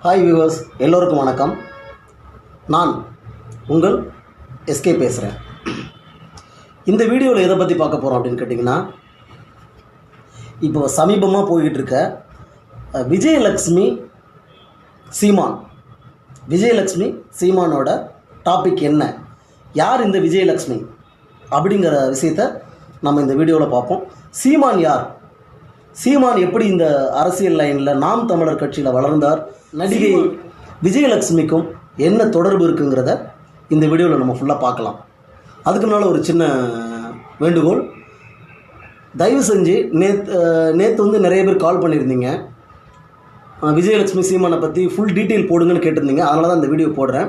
Hi viewers, எல்லோருக்கும் வணக்கம். நான் உங்கள் எஸ்கே பேசுகிறேன். இந்த வீடியோவில் எதை பற்றி பார்க்க போகிறோம் அப்படின்னு கேட்டிங்கன்னா, இப்போ சமீபமாக போய்கிட்டு இருக்க விஜயலக்ஷ்மி சீமானோட டாபிக் என்ன, யார் இந்த விஜயலக்ஷ்மி அப்படிங்கிற விஷயத்தை நம்ம இந்த வீடியோவில் பார்ப்போம். சீமான் யார், சீமான் எப்படி இந்த அரசியல் லைனில் நாம் தமிழர் கட்சியில் வளர்ந்தார், நடிகை விஜயலக்ஷ்மிக்கும் என்ன தொடர்பு இருக்குங்கிறத இந்த வீடியோவில் நம்ம ஃபுல்லாக பார்க்கலாம். அதுக்கு முன்னால் ஒரு சின்ன வேண்டுகோள், தயவு செஞ்சு நேற்று வந்து நிறைய பேர் கால் பண்ணியிருந்தீங்க, விஜயலக்ஷ்மி சீமானை பற்றி ஃபுல் டீட்டெயில் போடுங்கன்னு கேட்டிருந்தீங்க. அதனால தான் இந்த வீடியோ போடுறேன்.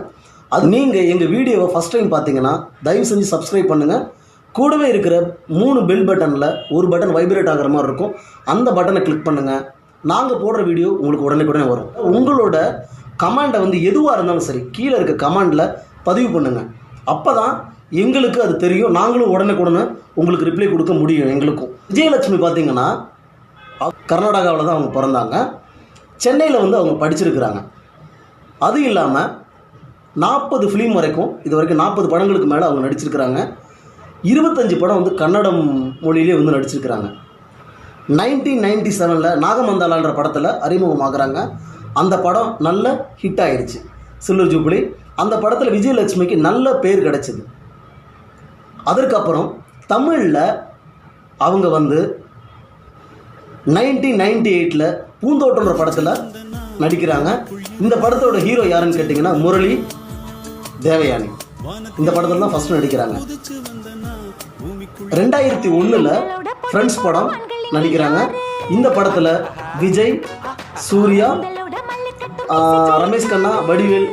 அது நீங்கள் எங்கள் வீடியோவை ஃபஸ்ட் டைம் பார்த்தீங்கன்னா தயவு செஞ்சு சப்ஸ்கிரைப் பண்ணுங்கள். கூடவே இருக்கிற 3 பெல் பட்டனில் ஒரு பட்டன் வைப்ரேட் ஆகிற மாதிரி இருக்கும், அந்த பட்டனை கிளிக் பண்ணுங்கள். நாங்கள் போடுற வீடியோ உங்களுக்கு உடனே வரும். உங்களோட கமெண்டை வந்து எதுவாக இருந்தாலும் சரி கீழே இருக்க கமெண்டில் பதிவு பண்ணுங்கள். அப்போ தான் எங்களுக்கு அது தெரியும், நாங்களும் உடனே உங்களுக்கு ரிப்ளை கொடுக்க முடியும். எங்களுக்கும் விஜயலக்ஷ்மி பார்த்திங்கன்னா கர்நாடகாவில் தான் அவங்க பிறந்தாங்க, சென்னையில் வந்து அவங்க படிச்சிருக்கிறாங்க. அது இல்லாமல் 40 ஃபிலிம் வரைக்கும், இது வரைக்கும் 40 படங்களுக்கு மேலே அவங்க நடிச்சிருக்கிறாங்க. 25 படம் வந்து கன்னடம் மொழியிலே வந்து நடிச்சிருக்கிறாங்க. 1997 நாகமந்தாலான்ற படத்தில் அறிமுகமாகறாங்க. அந்த படம் நல்ல ஹிட் ஆயிடுச்சு, சில்வர் ஜூப்ளி. அந்த படத்தில் விஜயலக்ஷ்மிக்கு நல்ல பேர் கிடைச்சிது. அதற்கப்புறம் தமிழில் அவங்க வந்து 1998 பூந்தோட்டன்ற படத்தில் நடிக்கிறாங்க. இந்த படத்தோட ஹீரோ யாருன்னு கேட்டிங்கன்னா முரளி தேவயானி. இந்த படத்தில் தான் ஃபஸ்ட்டு நடிக்கிறாங்க. 2001 ஃப்ரெண்ட்ஸ் படம் நடிக்கிறாங்க. இந்த படத்தில் விஜய், சூர்யா, ரமேஷ் கண்ணா, வடிவேல்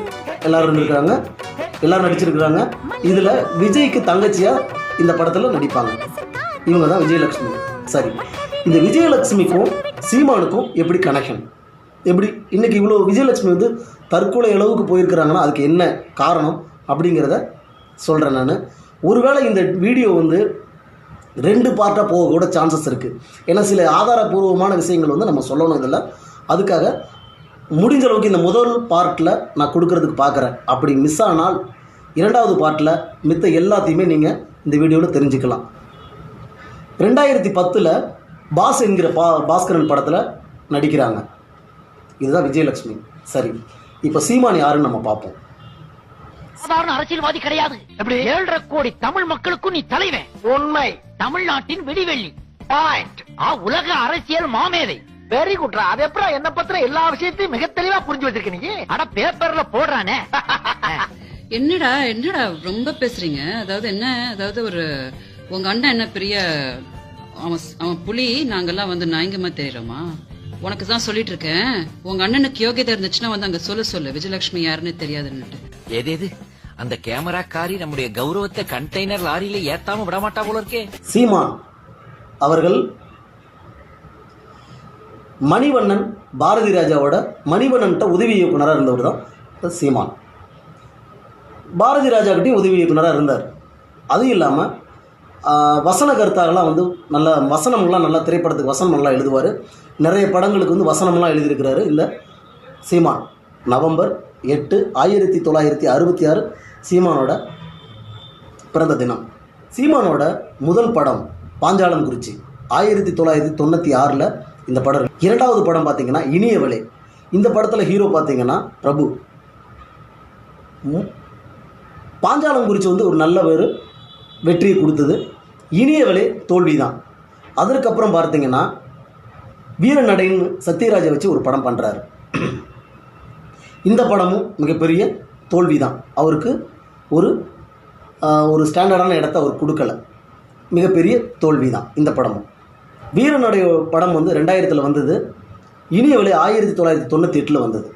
எல்லாரும் நடிச்சிருக்கிறாங்க. இதில் விஜய்க்கு தங்கச்சியாக இந்த படத்தில் நடிப்பாங்க. இவங்க தான் விஜயலக்ஷ்மி. சரி, இந்த விஜயலக்ஷ்மிக்கும் சீமானுக்கும் எப்படி கனெக்ஷன், எப்படி இன்றைக்கி இவ்வளோ விஜயலக்ஷ்மி வந்து தற்கொலை அளவுக்கு போயிருக்கிறாங்கன்னா அதுக்கு என்ன காரணம் அப்படிங்கிறத சொல்கிறேன் நான். ஒருவேளை இந்த வீடியோ வந்து 2 பார்ட்டாக போக கூட சான்சஸ் இருக்குது. ஏன்னா சில ஆதாரபூர்வமான விஷயங்கள் வந்து நம்ம சொல்லணும் இதில். அதுக்காக முடிஞ்ச அளவுக்கு இந்த முதல் பார்ட்டில் நான் கொடுக்கறதுக்கு பார்க்குறேன். அப்படி மிஸ் ஆனால் 2வது பார்ட்டில் மித்த எல்லாத்தையுமே நீங்கள் இந்த வீடியோவில் தெரிஞ்சுக்கலாம். 2010 பாஸ் என்கிற பாஸ்கரன் படத்தில் நடிக்கிறாங்க. இதுதான் விஜயலக்ஷ்மி. சரி, இப்போ சீமான் யாருன்னு நம்ம பார்ப்போம். சாதாரண அரசியல்வாதி கிடையாது. 7.5 கோடி தமிழ் மக்களுக்கும் நீ தலைவன். உண்மை, தமிழ்நாட்டின் விடிவெள்ளி. உலக அரசியல் மாமேதை. Very good. அது எப்படா என்ன பத்திர எல்லா விஷயத்தையும் மிக தெளிவா புரிஞ்சு வச்சிருக்க நீ? அட பேப்பர்ல போடுறானே. என்னடா ரொம்ப பேசுறீங்க. அதாவது ஒரு உங்க அண்ணன் என்ன பெரிய அவன் புலி, நாங்கெல்லாம் வந்து நாயங்கமா தெரியுறோமா? உனக்கு தான் சொல்லிட்டு இருக்கேன், உங்க அண்ணனுக்கு யோகியதை இருந்துச்சுன்னா வந்து அங்க சொல்லு விஜயலட்சுமி யாருன்னு தெரியாதுன்னுட்டு. எது அந்த கேமராக்காரி நம்முடைய கௌரவத்தை கண்டெய்னர் லாரியில ஏத்தாம விட மாட்டா போல இருக்கே. சீமான் அவர்கள் மணிவண்ணன், பாரதி ராஜாவோட மணிவண்ணன்ட்ட உதவி இயக்குனராக இருந்தவர் தான் சீமான். பாரதி ராஜாக்கிட்டையும் உதவி இயக்குனராக இருந்தார். அது இல்லாமல் வசன கருத்தாகலாம் வந்து நல்ல வசனம்லாம் நல்லா, திரைப்படத்துக்கு வசனம் நல்லா எழுதுவார். நிறைய படங்களுக்கு வந்து வசனம்லாம் எழுதியிருக்கிறாரு இந்த சீமான். நவம்பர் 8, 1966 சீமானோட பிறந்த தினம். சீமானோட முதல் படம் பாஞ்சாலங்குறிச்சி 1996 இந்த படம். 2வது படம் பார்த்திங்கன்னா இனியவளே. இந்த படத்தில் ஹீரோ பார்த்திங்கன்னா பிரபு. பாஞ்சாலங்குறிச்சி வந்து ஒரு நல்ல ஒரு வெற்றியை கொடுத்தது. இனியவளே தோல்வி தான். அதற்கப்புறம் பார்த்திங்கன்னா வீரநடைன்னு சத்யராஜை வச்சு ஒரு படம் பண்ணுறாரு. இந்த படமும் மிகப்பெரிய தோல்வி தான். அவருக்கு ஒரு ஸ்டாண்டர்டான இடத்த அவர் கொடுக்கலை. மிகப்பெரிய தோல்வி தான் இந்த படமும். வீரநடை படம் வந்து 2000 வந்தது. இனியவளே 1998 வந்தது.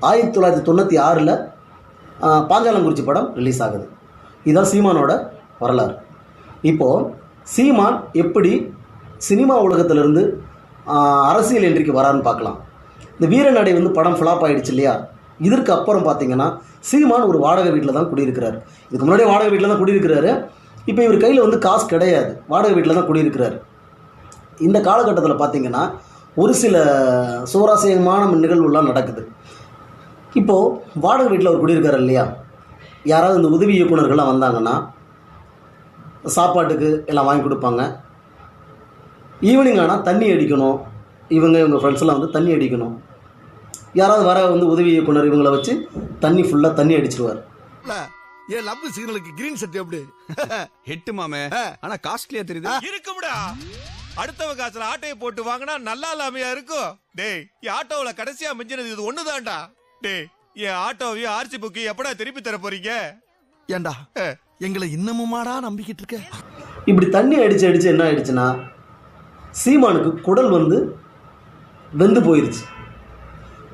1996 பாஞ்சாலங்குறிச்சி படம் ரிலீஸ் ஆகுது. இதுதான் சீமானோட வரலாறு. இப்போது சீமான் எப்படி சினிமா உலகத்திலிருந்து அரசியல் என்ட்ரிக்கு வரான்னு பார்க்கலாம். இந்த வீரநடை வந்து படம் ஃப்ளாப் ஆகிடுச்சு இல்லையா? இதற்கு அப்புறம் பார்த்திங்கன்னா சீமான் ஒரு வாடகை வீட்டில் தான் குடியிருக்கிறார். இதுக்கு முன்னாடியே வாடகை வீட்டில் தான் குடியிருக்கிறாரு. இப்போ இவர் கையில் வந்து காசு கிடையாது, வாடகை வீட்டில் தான் குடியிருக்கிறார். இந்த காலகட்டத்தில் பார்த்திங்கன்னா ஒரு சில சுவாரஸ்யமான நிகழ்வுலாம் நடக்குது. இப்போது வாடகை வீட்டில் அவர் குடியிருக்காரு இல்லையா, யாராவது இந்த உதவி இயக்குனர்கள்லாம் வந்தாங்கன்னா சாப்பாட்டுக்கு எல்லாம் வாங்கி கொடுப்பாங்க. ஈவினிங் ஆனால் தண்ணி அடிக்கணும், இவங்க ஃப்ரெண்ட்ஸ்லாம் வந்து தண்ணி அடிக்கணும். யாராவது வர வந்து உதவி இயக்குனர் இவங்கள வச்சு ஃபுல்லாக தண்ணி அடிச்சிருவார். ஏன் லவ் சிக்னலுக்கு கிரீன் செட் எப்படி ஹிட் மாமே, ஆனா காஸ்ட்லியா தெரியுது. இருக்கும்டா. அடுத்தவங்க காசுல ஆட்டையை போட்டு வாங்கினா நல்லா இல்லாமையா இருக்கும். டேய், என் ஆட்டோவுல கடைசியா மிஞ்சினது இது ஒண்ணுதான்டா. டேய், என் ஆட்டோவையும் ஆர்சி புக்கு எப்படா திருப்பி தர போறீங்க? ஏண்டா எங்களை இன்னமுமாடா நம்பிக்கிட்டு இருக்க? இப்படி தண்ணி அடிச்சு என்ன ஆயிடுச்சுன்னா, சீமானுக்கு குடல் வந்து வெந்து போயிடுச்சு.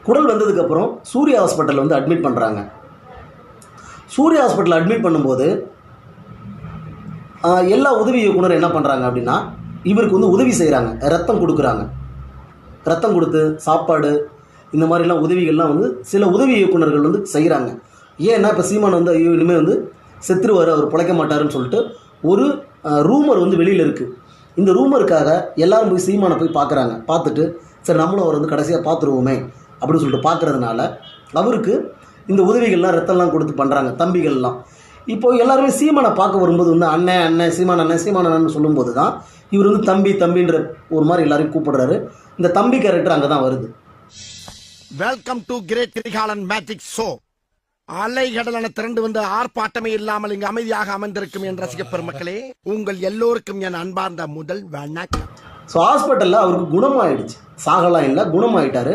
குடல் வந்ததுக்கப்புறம் சூர்யா ஹாஸ்பிட்டலில் வந்து அட்மிட் பண்ணுறாங்க. சூர்யா ஹாஸ்பிட்டலில் அட்மிட் பண்ணும்போது எல்லா உதவி இயக்குனரும் என்ன பண்ணுறாங்க அப்படின்னா, இவருக்கு வந்து உதவி செய்கிறாங்க, ரத்தம் கொடுக்குறாங்க. ரத்தம் கொடுத்து சாப்பாடு இந்த மாதிரிலாம் உதவிகள்லாம் வந்து சில உதவி இயக்குனர்கள் வந்து செய்கிறாங்க. ஏன்னா இப்போ சீமான் வந்து ஐயோ இனிமேல் வந்து செத்துருவார், அவர் பிழைக்க மாட்டாருன்னு சொல்லிட்டு ஒரு ரூமர் வந்து வெளியில் இருக்குது. இந்த ரூமருக்காக எல்லாரும் போய் சீமானை போய் பார்க்குறாங்க. பார்த்துட்டு சரி நம்மளும் அவர் வந்து கடைசியாக பார்த்துருவோமே அப்படின்னு சொல்லிட்டு பார்க்குறதுனால அவருக்கு இந்த உதவிகள்லாம் ரத்தம்லாம் கொடுத்து பண்ணுறாங்க தம்பிகள்லாம். இப்போது எல்லாருமே சீமானை பார்க்க வரும்போது வந்து அண்ணன் சீமான் அண்ணன் சொல்லும்போது தான் இவர் வந்து தம்பின்ற ஒரு மாதிரி எல்லாரையும் கூப்பிடுறாரு. இந்த தம்பி கேரக்டர் அங்கே தான் வருது. Welcome to great Kirikalan magic show. அலைகடலான திரண்டு வந்து ஆர்ப்பாட்டமே இல்லாமல் இங்கு அமைதியாக அமர்ந்திருக்கும் என் ரசிக பெருமக்களே, உங்கள் எல்லோருக்கும் என் அன்பார்ந்த முதல் வணக்கம். ஸோ ஹாஸ்பிட்டலில் அவருக்கு குணமாயிடுச்சு, சாகலாம் இல்லை, குணமாயிட்டாரு.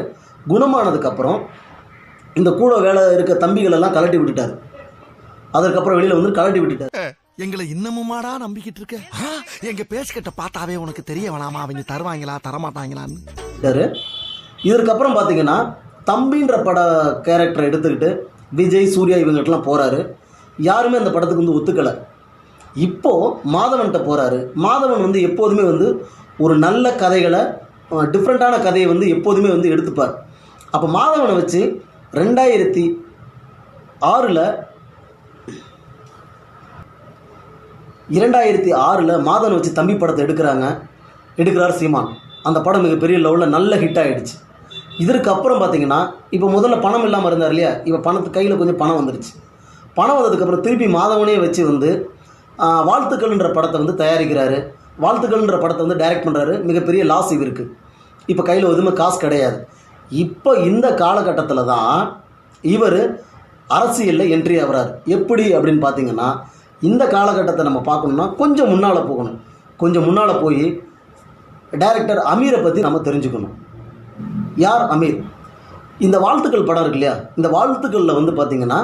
குணமானதுக்கப்புறம் இந்த கூட வேலை இருக்க தம்பிகளெல்லாம் கலட்டி விட்டுட்டார். அதற்கப்புறம் வெளியில் வந்து கலட்டி விட்டுட்டார். எங்களை இன்னமுமாடா நம்பிக்கிட்டு இருக்க? எங்க பேசிக்கிட்ட பார்த்தாவே உனக்கு தெரிய வேணாமா அவங்க தருவாங்களா தரமாட்டாங்களான்னு? இதற்கப்புறம் பார்த்தீங்கன்னா தம்பின்ற பட கேரக்டரை எடுத்துக்கிட்டு விஜய் சூர்யா இவங்ககிட்டலாம் போகிறாரு. யாருமே அந்த படத்துக்கு வந்து ஒத்துக்கலை. இப்போது மாதவன்கிட்ட போகிறாரு. மாதவன் வந்து எப்போதுமே வந்து ஒரு நல்ல கதைகளை, டிஃப்ரெண்ட்டான கதையை வந்து எப்போதுமே வந்து எடுத்துப்பார். அப்போ மாதவனை வச்சு 2006 மாதவனை வச்சு தம்பி படத்தை எடுக்கிறார் சீமான். அந்த படம் மிகப்பெரிய லெவலில் நல்ல ஹிட் ஆகிடுச்சு. இதற்கு அப்புறம் பார்த்தீங்கன்னா இப்போ முதல்ல பணம் இல்லாமல் இருந்தார் இல்லையா, இப்போ கையில் கொஞ்சம் பணம் வந்துடுச்சு. பணம் வந்ததுக்கப்புறம் திருப்பி மாதவனே வச்சு வந்து வாழ்த்துக்கள்ன்ற படத்தை வந்து தயாரிக்கிறாரு. வாழ்த்துக்கள்ன்ற படத்தை வந்து டைரக்ட் பண்ணுறாரு. மிகப்பெரிய லாஸ் இவருக்கு. இப்போ கையில் எதுவுமே காசு கிடையாது. இப்போ இந்த காலகட்டத்தில் தான் இவர் அரசியலில் என்ட்ரி ஆகிறார். எப்படி அப்படின்னு பார்த்தீங்கன்னா, இந்த காலகட்டத்தை நம்ம பார்க்கணுன்னா கொஞ்சம் முன்னால் போகணும். கொஞ்சம் முன்னால் போய் டைரக்டர் அமீரை பற்றி நம்ம தெரிஞ்சுக்கணும். யார் அமீர்? இந்த வாழ்த்துக்கள் படம் இருக்கு இல்லையா, இந்த வாழ்த்துக்களில் வந்து பார்த்திங்கன்னா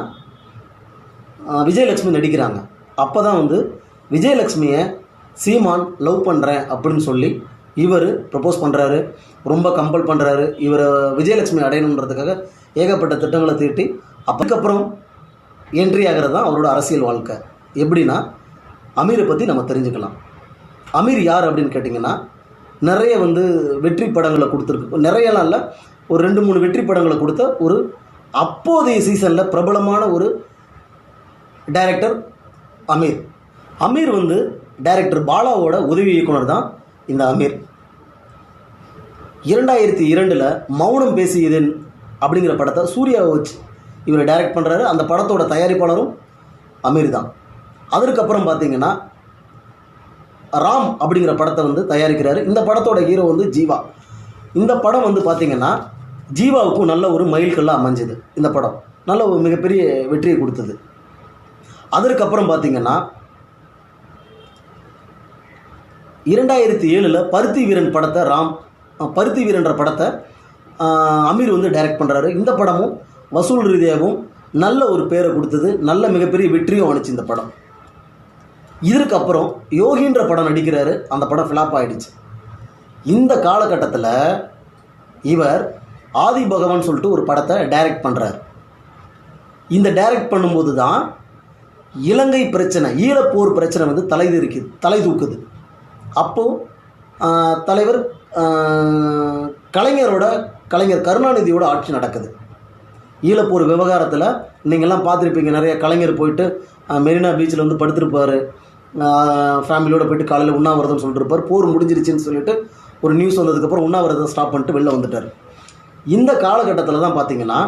விஜயலட்சுமி நடிக்கிறாங்க. அப்போ தான் வந்து விஜயலட்சுமியை சீமான் லவ் பண்ணுறேன் அப்படின்னு சொல்லி இவர் ப்ரப்போஸ் பண்ணுறாரு. ரொம்ப கம்பல் பண்ணுறாரு. இவரை விஜயலட்சுமி அடையணுன்றதுக்காக ஏகப்பட்ட திட்டங்களை தீட்டி அதுக்கப்புறம் என்ட்ரி ஆகிறது தான் அவரோட அரசியல் வாழ்க்கை. எப்படின்னா அமீரை பற்றி நம்ம தெரிஞ்சுக்கலாம். அமீர் யார் அப்படின்னு கேட்டிங்கன்னா, நிறைய வந்து வெற்றி படங்களை கொடுத்துருக்கு. நிறையலாம் இல்லை, ஒரு 2-3 வெற்றி படங்களை கொடுத்த ஒரு அப்போதைய சீசனில் பிரபலமான ஒரு டைரக்டர் அமீர். அமீர் வந்து டைரக்டர் பாலாவோட உதவி இயக்குனர் தான் இந்த அமீர். 2002 மௌனம் பேசியதன் அப்படிங்கிற படத்தை சூர்யாவை வச்சு இவர் டைரக்ட் பண்ணுறாரு. அந்த படத்தோட தயாரிப்பாளரும் அமீர் தான். அதற்கப்புறம் பார்த்தீங்கன்னா ராம் அப்படிங்கிற படத்தை வந்து தயாரிக்கிறாரு. இந்த படத்தோட ஹீரோ வந்து ஜீவா. இந்த படம் வந்து பார்த்திங்கன்னா ஜீவாவுக்கும் நல்ல ஒரு மைல்கல்லாக அமைஞ்சது. இந்த படம் நல்ல ஒரு மிகப்பெரிய வெற்றியை கொடுத்தது. அதற்கப்புறம் பார்த்திங்கன்னா 2007 பருத்தி வீரன்ற படத்தை அமீர் வந்து டைரக்ட் பண்ணுறாரு. இந்த படமும் வசூல் ரீதியாகவும் நல்ல ஒரு பேரை கொடுத்தது. நல்ல மிகப்பெரிய வெற்றியும் அனுச்சு இந்த படம். இதற்கப்புறம் யோகின்ற படம் நடிக்கிறாரு. அந்த படம் ஃப்ளாப் ஆகிடுச்சு. இந்த காலகட்டத்தில் இவர் ஆதி பகவான் சொல்லிட்டு ஒரு படத்தை டைரக்ட் பண்ணுறார். இந்த டைரக்ட் பண்ணும்போது தான் இலங்கை பிரச்சனை, ஈழப்போர் பிரச்சனை வந்து தலை தூக்குது. அப்போது தலைவர் கலைஞர் கருணாநிதியோட ஆட்சி நடக்குது. ஈழப்போர் விவகாரத்தில் நீங்கள்லாம் பார்த்துருப்பீங்க. நிறைய கலைஞர் போயிட்டு மெரினா பீச்சில் வந்து படுத்திருப்பார். ஃபேமிலியோடு போயிட்டு காலையில் உண்ணாவிரதம் சொல்லிட்டு இருப்பார். போர் முடிஞ்சிருச்சுன்னு சொல்லிட்டு ஒரு நியூஸ் வந்ததுக்கப்புறம் உண்ணாவிரதம் ஸ்டாப் பண்ணிட்டு வெளில வந்துட்டார். இந்த காலகட்டத்தில் தான் பார்த்திங்கன்னா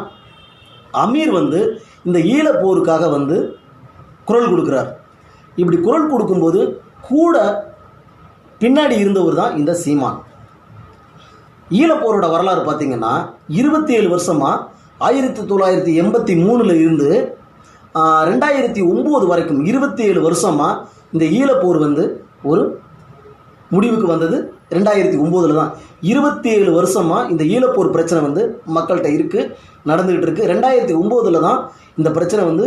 அமீர் வந்து இந்த ஈழப்போருக்காக வந்து குரல் கொடுக்குறார். இப்படி குரல் கொடுக்கும்போது கூட பின்னாடி இருந்தவர் தான் இந்த சீமான். ஈழப்போரோட வரலாறு பார்த்தீங்கன்னா 27 வருஷமாக 1983 இருந்து 2009 வரைக்கும் 27 வருஷமாக இந்த ஈழப்போர் வந்து ஒரு முடிவுக்கு வந்தது 2009 தான். 27 வருஷமாக இந்த ஈழப்போர் பிரச்சனை வந்து மக்கள்கிட்ட இருக்குது, நடந்துக்கிட்டு இருக்குது. 2009 தான் இந்த பிரச்சனை வந்து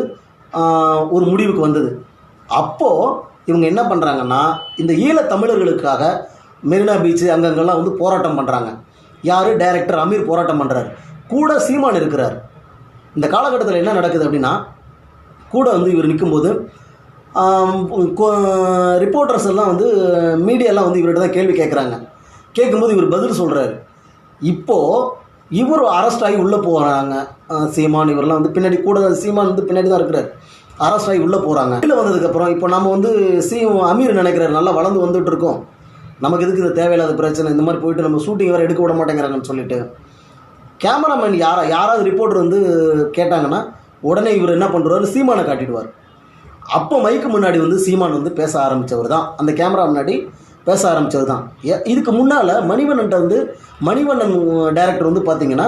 ஒரு முடிவுக்கு வந்தது. அப்போது இவங்க என்ன பண்ணுறாங்கன்னா, இந்த ஈழத்தமிழர்களுக்காக மெரினா பீச்சு அங்கங்கெல்லாம் வந்து போராட்டம் பண்ணுறாங்க. யார்? டைரக்டர் அமீர் போராட்டம் பண்ணுறாரு, கூட சீமான் இருக்கிறார். இந்த காலகட்டத்தில் என்ன நடக்குது அப்படின்னா, கூட வந்து இவர் நிற்கும்போது ரிப்போர்ட்டர்ஸ் எல்லாம் வந்து மீடியாலாம் வந்து இவர்கிட்ட தான் கேள்வி கேட்குறாங்க. கேட்கும்போது இவர் பதில் சொல்கிறாரு. இப்போது இவர் அரெஸ்ட் ஆகி உள்ளே போகிறாங்க. சீமான் இவரெல்லாம் வந்து பின்னாடி கூட சீமான் வந்து பின்னாடி தான் இருக்கிறார். அரெஸ்ட் ஆகி உள்ளே போகிறாங்க. உள்ளே வந்ததுக்கப்புறம் இப்போ நம்ம வந்து அமீர் நினைக்கிறார், நல்லா வளர்ந்து வந்துட்டு இருக்கோம், நமக்கு எதுக்கு இந்த தேவையில்லாத பிரச்சனை, இந்த மாதிரி போயிட்டு நம்ம ஷூட்டிங் வேறு எடுக்க விட மாட்டேங்கிறாங்கன்னு சொல்லிட்டு கேமராமேன் யாராவது ரிப்போர்ட்டர் வந்து கேட்டாங்கன்னா உடனே இவர் என்ன பண்ணுறாரு, சீமானை காட்டிடுவார். அப்போ மைக்கு முன்னாடி வந்து சீமான் வந்து பேச ஆரம்பித்தவர் தான், அந்த கேமரா முன்னாடி பேச ஆரம்பித்தவர் தான். இதுக்கு முன்னால் மணிவண்ணன்ட்ட வந்து மணிவண்ணன் டைரக்டர் வந்து பார்த்திங்கன்னா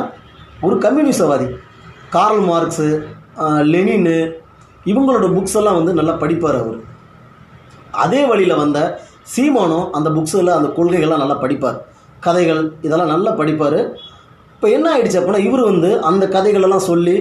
ஒரு கம்யூனிஸ்டவாதி. கார்ல் மார்க்ஸு, லெனின் இவங்களோட புக்ஸ் எல்லாம் வந்து நல்லா படிப்பார் அவர். அதே வழியில் வந்த சீமானும் அந்த புக்ஸில் அந்த கொள்கைகள்லாம் நல்லா படிப்பார், கதைகள் இதெல்லாம் நல்லா படிப்பார். இப்போ என்ன ஆயிடுச்சு அப்படின்னா, இவர் வந்து அந்த கதைகளெல்லாம் சொல்லி